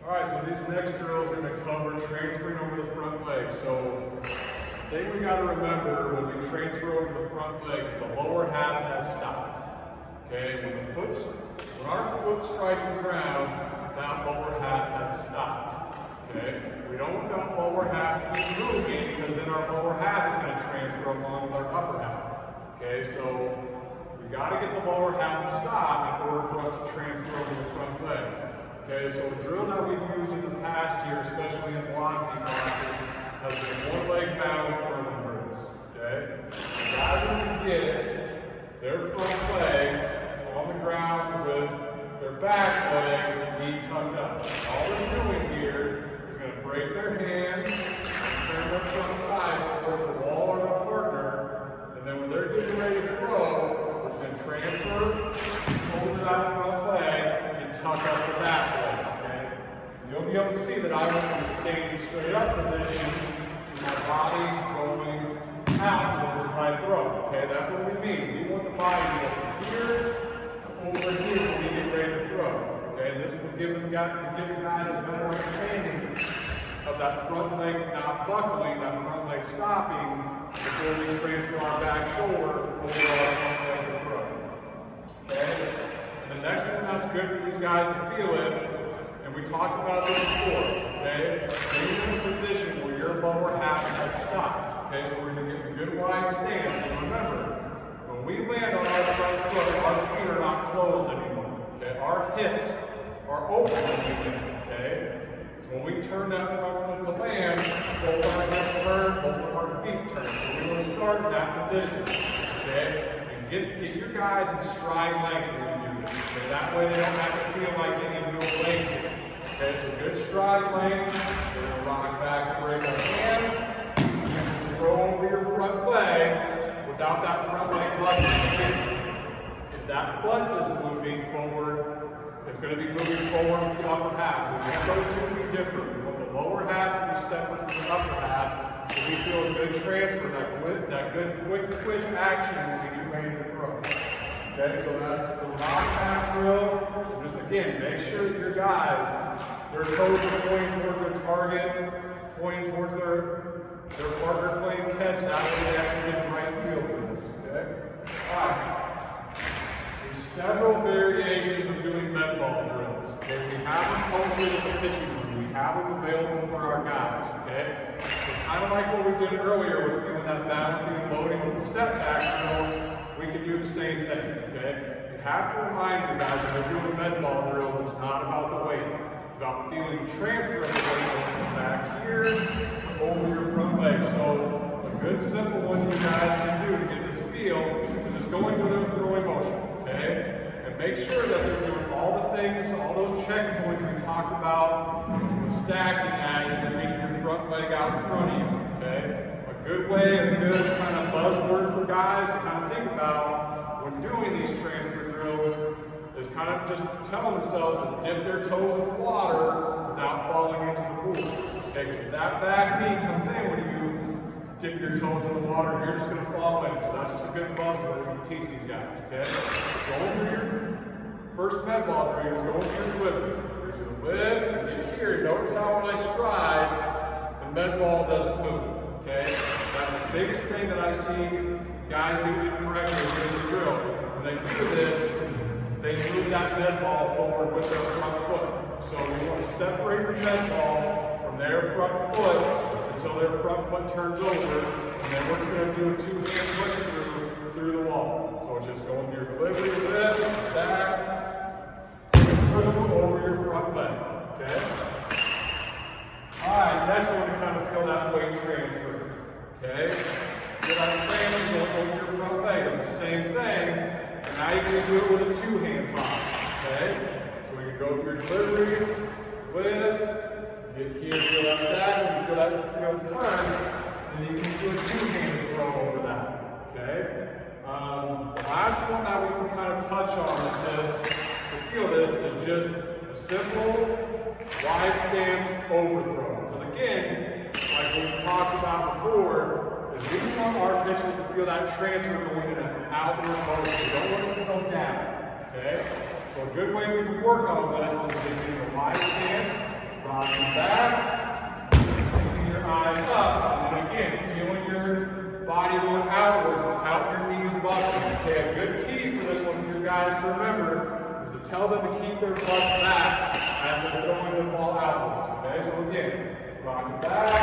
Alright, so these next drills are going to cover transferring over the front leg. So the thing we got to remember when we transfer over the front leg is the lower half has stopped. Okay, when our foot strikes the ground, that lower half has stopped. Okay, we don't want that lower half to keep moving because then our lower half is going to transfer along with our upper half. Okay, so we got to get the lower half to stop in order for us to transfer over the front leg. Okay, so a drill that we've used in the past here, especially in velocity classes, has been one leg balance throwing drills. Okay, guys are going to get their front leg on the ground with their back leg knee tucked up. All they're doing here is going to break their hands and turn their front side towards the wall or the partner, and then when they're getting ready to throw, it's going to transfer over that front leg and tuck up the back leg. Okay? You'll be able to see that I went from a standing straight up position to my body going out towards my throw. Okay, that's what we mean. We want the body to go from here over here when we get ready to throw. Okay, and this will give you guys a better understanding of that front leg not buckling, that front leg stopping before we transfer our back shoulder over our front leg to throw. Okay? And the next one that's good for these guys to feel it, and we talked about this before, okay? Being in a position where your lower half has stopped. Okay, so we're going to get a good wide stance. And remember, when we land on our front foot, our feet are not closed anymore. Okay, our hips are open when we land. Okay, so when we turn that front foot to land, both our hips turn, both of our feet turn. So we want to start in that position. Okay, and get your guys in stride length when you do this. Okay, that way they don't have to feel like they need real leg kick. Okay, so good stride length. We're going to rock back and break our hands. Throw over your front leg without that front leg button moving. If that butt is moving forward, it's going to be moving forward with the upper half. We want those two to be different. We want the lower half to be separate from the upper half, so we feel a good transfer, that good quick twitch action when we get ready to throw. Okay, so that's the knockback drill. And just again, make sure that your guys, their toes are pointing towards their target, pointing towards their partner playing catch. That way they actually get the right feel for this. Okay? Alright. There's several variations of doing med ball drills. Okay? We have them posted in the pitching room. We have them available for our guys. Okay? So kind of like what we did earlier with doing that balancing and loading with the step back drill, we can do the same thing. Okay? You have to remind you guys when we're doing med ball drills, it's not about the weight. It's about feeling the transfer of the weight from back here to over your front leg. So a good simple one you guys can do to get this feel is just going through their throwing motion, okay? And make sure that they're doing all the things, all those checkpoints we talked about with stacking as you're getting your front leg out in front of you, okay? A good way, a good kind of buzzword for guys to kind of think about when doing these transfer drills is kind of just telling themselves to dip their toes in the water without falling into the pool. Okay, because if that back knee comes in when you dip your toes in the water, you're just going to fall in. So that's just a good buzzword we can teach these guys. Okay, so going through your first med ball drill, you're going through your delivery. You're just going to lift and get here. Notice how when I stride, the med ball doesn't move. Okay, that's the biggest thing that I see guys do incorrectly in this drill. When they do this, they move that med ball forward with their front foot. So we want to separate the med ball from their front foot until their front foot turns over, and then we're just going to do a two-hand push through the wall. So it's just going through your delivery, lift, stack, through over your front leg. Okay? Alright, next I want to kind of feel that weight transfer. Okay? Feel that transfer going over your front leg. It's the same thing. And now you can just do it with a two-hand toss, okay? So we can go through delivery, lift, get here, feel that stack, when you feel the turn, and you can just do a two-hand throw over that, okay? The last one that we can kind of touch on with this, to feel this, is just a simple, wide stance overthrow. Because again, like we talked about before, is we want our pitchers to feel that transfer going in an outward motion. We don't want it to go down. Okay? So a good way we can work on this is just getting a wide stance, body going outwards without your knees bucking. Okay, a good key for this one for you guys to remember is to tell them to keep their butts back as they're throwing the ball outwards. Okay, so again, rock it back,